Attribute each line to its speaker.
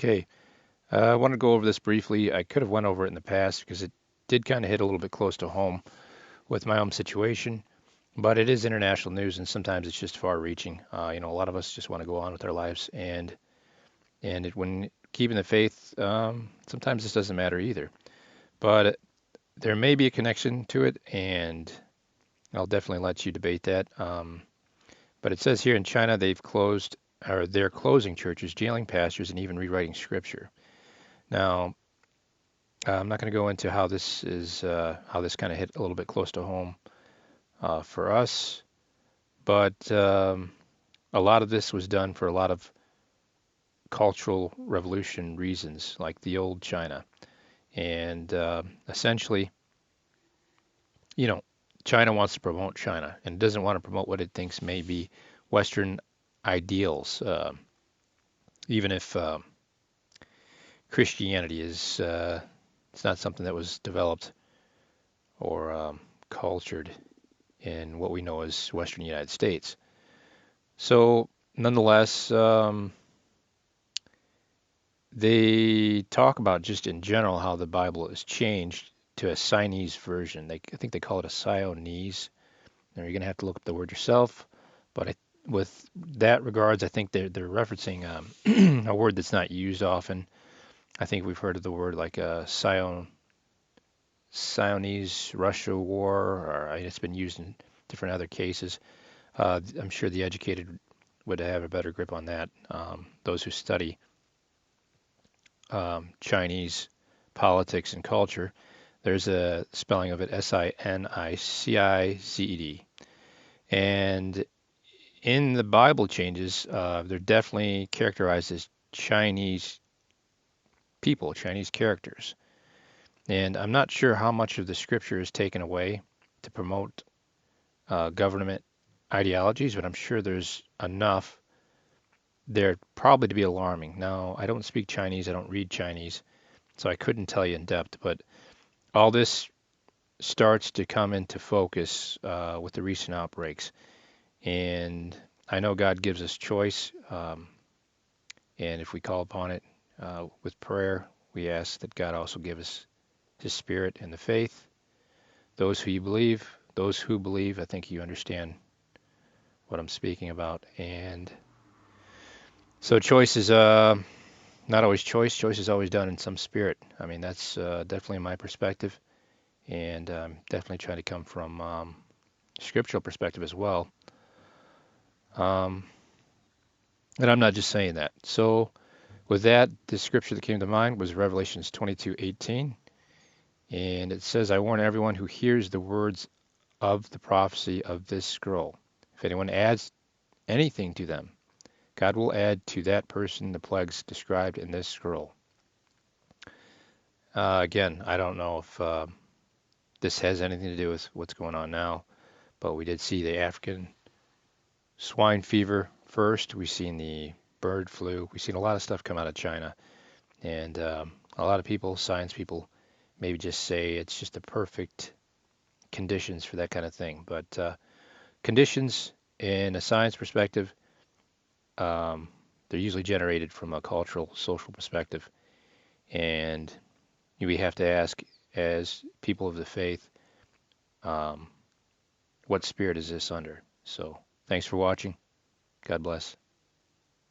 Speaker 1: Okay, I want to go over this briefly. I could have went over it in the past because it did kind of hit a little bit close to home with my own situation, but it is international news and sometimes it's just far-reaching. A lot of us just want to go on with our lives, when keeping the faith, sometimes this doesn't matter either. But there may be a connection to it, and I'll definitely let you debate that. But it says here in China they're closing churches, jailing pastors, and even rewriting scripture. Now, I'm not going to go into how this kind of hit a little bit close to home for us, but a lot of this was done for a lot of cultural revolution reasons, like the old China. And essentially, you know, China wants to promote China and doesn't want to promote what it thinks may be Western ideals, even if Christianity is it's not something that was developed or cultured in what we know as Western United States. So, nonetheless, they talk about just in general how the Bible is changed to a Sinese version. I think they call it a Sionese. Now, you're going to have to look up the word yourself, but with that regards, I think they're referencing a word that's not used often. I think we've heard of the word like Sionese Russia war, or it's been used in different other cases. I'm sure the educated would have a better grip on that. Those who study Chinese politics and culture, there's a spelling of it Sinicized. And in the Bible changes, they're definitely characterized as Chinese people, Chinese characters. And I'm not sure how much of the scripture is taken away to promote government ideologies, but I'm sure there's enough there probably to be alarming. Now, I don't speak Chinese, I don't read Chinese, so I couldn't tell you in depth, but all this starts to come into focus with the recent outbreaks. And I know God gives us choice, and if we call upon it with prayer, we ask that God also give us His Spirit and the faith. Those who believe, I think you understand what I'm speaking about. And so choice is not always choice. Choice is always done in some spirit. I mean, that's definitely my perspective, and definitely trying to come from scriptural perspective as well. Um, and I'm not just saying that. So with that, the scripture that came to mind was Revelations 22:18, and it says, "I warn everyone who hears the words of the prophecy of this scroll. If anyone adds anything to them, God will add to that person the plagues described in this scroll." Again, I don't know if this has anything to do with what's going on now, but we did see the African swine fever first. We've seen the bird flu. We've seen a lot of stuff come out of China. And a lot of people, science people, maybe just say it's just the perfect conditions for that kind of thing. But conditions in a science perspective, um, they're usually generated from a cultural, social perspective. And we have to ask, as people of the faith, um, what spirit is this under? So thanks for watching. God bless.